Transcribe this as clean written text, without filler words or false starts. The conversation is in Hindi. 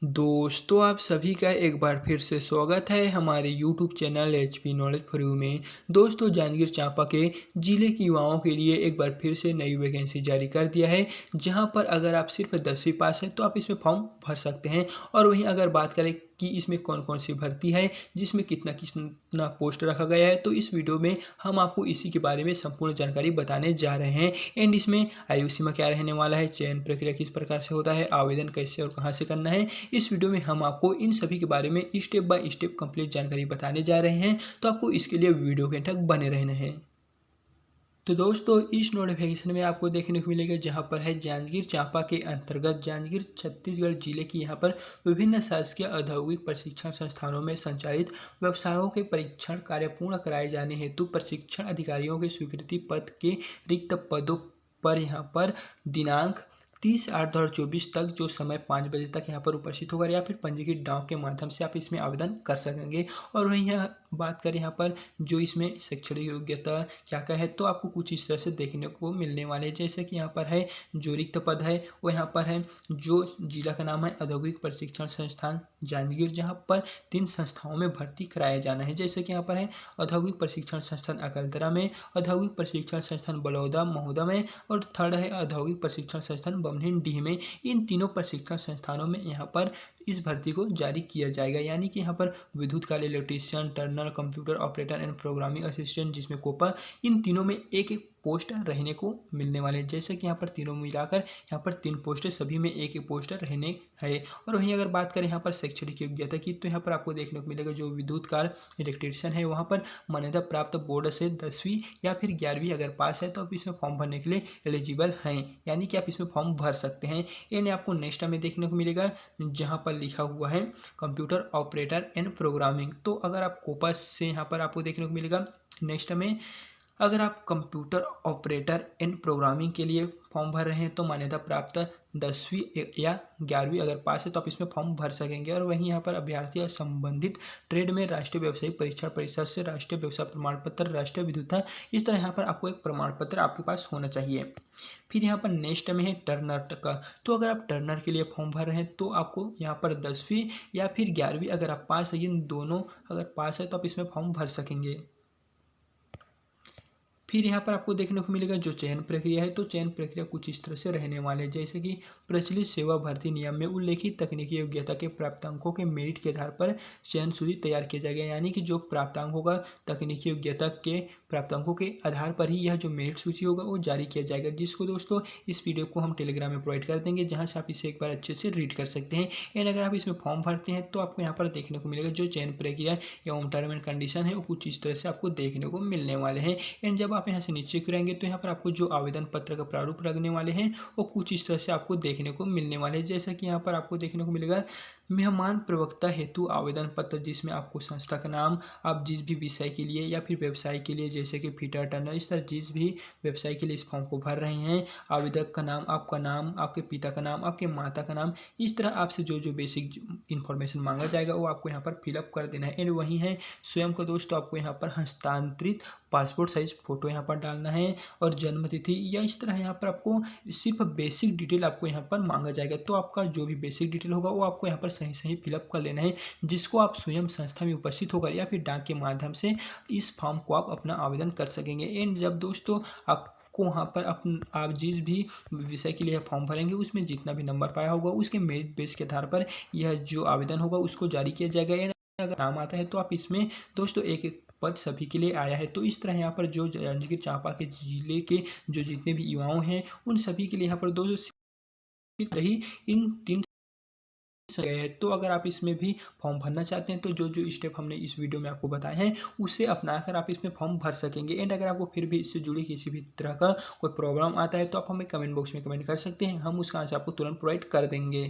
दोस्तों, आप सभी का एक बार फिर से स्वागत है हमारे YouTube channel HP knowledge for you में। दोस्तों, जांजगीर चांपा के जिले के युवाओं के लिए एक बार फिर से नई वैकेंसी जारी कर दिया है, जहां पर अगर आप सिर्फ 10वीं पास है तो आप इसमें फॉर्म भर सकते हैं। और वहीं अगर बात करें कि इसमें कौन कौन सी भर्ती है, जिसमें कितना कितना पोस्ट रखा गया है, तो इस वीडियो में हम आपको इसी के बारे में संपूर्ण जानकारी बताने जा रहे हैं। एंड इसमें आयु सीमा क्या रहने वाला है, चयन प्रक्रिया किस प्रकार से होता है, आवेदन कैसे और कहां से करना है, इस वीडियो में हम आपको इन सभी के बारे में स्टेप बाय स्टेप कंप्लीट जानकारी बताने जा रहे हैं। तो आपको इसके लिए वीडियो के तक बने रहना है। तो दोस्तों, इस नोटिफिकेशन में आपको देखने को मिलेगा जहां पर है जांजगीर चांपा के अंतर्गत जांजगीर छत्तीसगढ़ जिले की यहां पर विभिन्न शासकीय औद्योगिक प्रशिक्षण संस्थानों में संचालित व्यवसायों के परीक्षण कार्य पूर्ण कराए जाने हेतु प्रशिक्षण अधिकारियों के स्वीकृति पद के रिक्त पदों पर यहां पर दिनांक 30/8/2024 तक जो समय 5 बजे तक यहाँ पर उपस्थित होगा, या फिर पंजीकृत डाक के माध्यम से आप इसमें आवेदन कर सकेंगे। और वहीं यहाँ बात करें यहाँ पर जो इसमें शैक्षणिक योग्यता क्या क्या है, तो आपको कुछ इस तरह से देखने को मिलने वाले हैं। जैसे कि यहाँ पर है जो रिक्त पद है वो यहाँ पर है, जो जिला का नाम है औद्योगिक प्रशिक्षण संस्थान जांजगीर, जहाँ पर 3 संस्थाओं में भर्ती कराया जाना है। जैसे कि यहाँ पर है औद्योगिक प्रशिक्षण संस्थान अकलतरा में, औद्योगिक प्रशिक्षण संस्थान बलौदा महोदा में, और थर्ड है औद्योगिक प्रशिक्षण संस्थान बमहिन डीह में। इन तीनों प्रशिक्षण संस्थानों में यहाँ पर इस भर्ती को जारी किया जाएगा, यानी कि यहाँ पर विद्युत काल electrician, Turner, computer operator and programming assistant, जिसमें कोपा, इन तीनों में एक एक पोस्ट रहने को मिलने वाले हैं। जैसे कि यहाँ पर तीनों मिलाकर यहाँ पर 3 पोस्टें, सभी में एक एक पोस्ट रहने है। और वहीं अगर बात करें यहाँ पर शैक्षणिक योग्यता की, तो यहाँ पर आपको देखने को मिलेगा जो विद्युत कार इलेक्ट्रीशियन है वहाँ पर मान्यता प्राप्त बोर्ड से 10वीं या फिर 11वीं अगर पास है तो आप इसमें फॉर्म भरने के लिए एलिजिबल हैं, यानी कि आप इसमें फॉर्म भर सकते हैं। यानी आपको नेक्स्ट में देखने को मिलेगा जहाँ पर लिखा हुआ है कंप्यूटर ऑपरेटर एंड प्रोग्रामिंग। तो अगर आप कोपा से यहाँ पर आपको देखने को मिलेगा नेक्स्ट में, अगर आप कंप्यूटर ऑपरेटर इन प्रोग्रामिंग के लिए फॉर्म भर रहे हैं तो मान्यता प्राप्त 10वीं या 11वीं अगर पास है तो आप इसमें फॉर्म भर सकेंगे। और वहीं यहाँ पर अभ्यर्थी और संबंधित ट्रेड में राष्ट्रीय व्यवसायिक परीक्षा परिषद से राष्ट्रीय व्यवसाय प्रमाण पत्र, राष्ट्रीय विद्युता, इस तरह यहाँ पर आपको एक प्रमाण पत्र आपके पास होना चाहिए। फिर यहाँ पर नेक्स्ट में है टर्नर का। तो अगर आप टर्नर के लिए फॉर्म भर रहे हैं तो आपको यहाँ पर 10वीं या फिर 11वीं अगर आप पास है, इन दोनों अगर पास है तो आप इसमें फॉर्म भर सकेंगे। फिर यहाँ पर आपको देखने को मिलेगा जो चयन प्रक्रिया है, तो चयन प्रक्रिया कुछ इस तरह से रहने वाले हैं। जैसे कि प्रचलित सेवा भर्ती नियम में उल्लेखित तकनीकी योग्यता के प्राप्तांकों के मेरिट के आधार पर चयन सूची तैयार किया जाएगा, यानी कि जो प्राप्तांक होगा तकनीकी योग्यता के प्राप्तांकों के आधार पर ही यह जो मेरिट सूची होगा वो जारी किया जाएगा, जिसको दोस्तों इस पीडीएफ को हम टेलीग्राम में प्रोवाइड कर देंगे, जहाँ से आप इसे एक बार अच्छे से रीड कर सकते हैं। एंड अगर आप इसमें फॉर्म भरते हैं तो आपको यहाँ पर देखने को मिलेगा जो चयन प्रक्रिया एवं टर्म एंड कंडीशन है वो कुछ इस तरह से आपको देखने को मिलने वाले हैं। एंड जब आप यहाँ से नीचे गिरेंगे तो यहाँ पर आपको जो आवेदन पत्र का प्रारूप लगने वाले हैं वो कुछ इस तरह से आपको देखने को मिलने वाले हैं। जैसा कि यहाँ पर आपको देखने को मिलेगा मेहमान प्रवक्ता हेतु आवेदन पत्र, जिसमें आपको संस्था का नाम, आप जिस भी विषय के लिए या फिर व्यवसाय के लिए, जैसे कि फिटर टर्नर, इस तरह जिस भी व्यवसाय के लिए इस फॉर्म को भर रहे हैं, आवेदक का नाम, आपका नाम, आपके पिता का नाम, आपके माता का नाम, इस तरह आपसे जो जो बेसिक इन्फॉर्मेशन मांगा जाएगा वो आपको यहाँ पर फिलअप कर देना है। एंड वही है स्वयं को दोस्तों आपको यहाँ पर हस्तांतरित पासपोर्ट साइज फोटो यहाँ पर डालना है, और जन्म तिथि, या इस तरह यहाँ पर आपको सिर्फ बेसिक डिटेल आपको यहाँ पर मांगा जाएगा। तो आपका जो भी बेसिक डिटेल होगा वो आपको यहाँ पर सही सही फिलअप कर लेना है, जिसको आप स्वयं संस्था में उपस्थित होकर या फिर डाक के माध्यम से इस फॉर्म को आप अपना आवेदन कर सकेंगे। एंड जब दोस्तों आपको वहाँ पर आप जिस भी विषय के लिए फॉर्म भरेंगे उसमें जितना भी नंबर पाया होगा उसके मेरिट बेस के आधार पर यह जो आवेदन होगा उसको जारी किया जाएगा। एंड अगर नाम आता है तो आप इसमें दोस्तों एक एक पद सभी के लिए आया है। तो इस तरह यहाँ पर जो जांजगीर चांपा के जिले के जो जितने भी युवाओं हैं उन सभी के लिए यहाँ पर दो रही इन 3 गए हैं। तो अगर आप इसमें भी फॉर्म भरना चाहते हैं तो जो जो स्टेप हमने इस वीडियो में आपको बताए हैं उसे अपनाकर आप इसमें फॉर्म भर सकेंगे। एंड अगर आपको फिर भी इससे जुड़ी किसी भी तरह का कोई प्रॉब्लम आता है तो आप हमें कमेंट बॉक्स में कमेंट कर सकते हैं, हम उसका आंसर आपको तुरंत प्रोवाइड कर देंगे।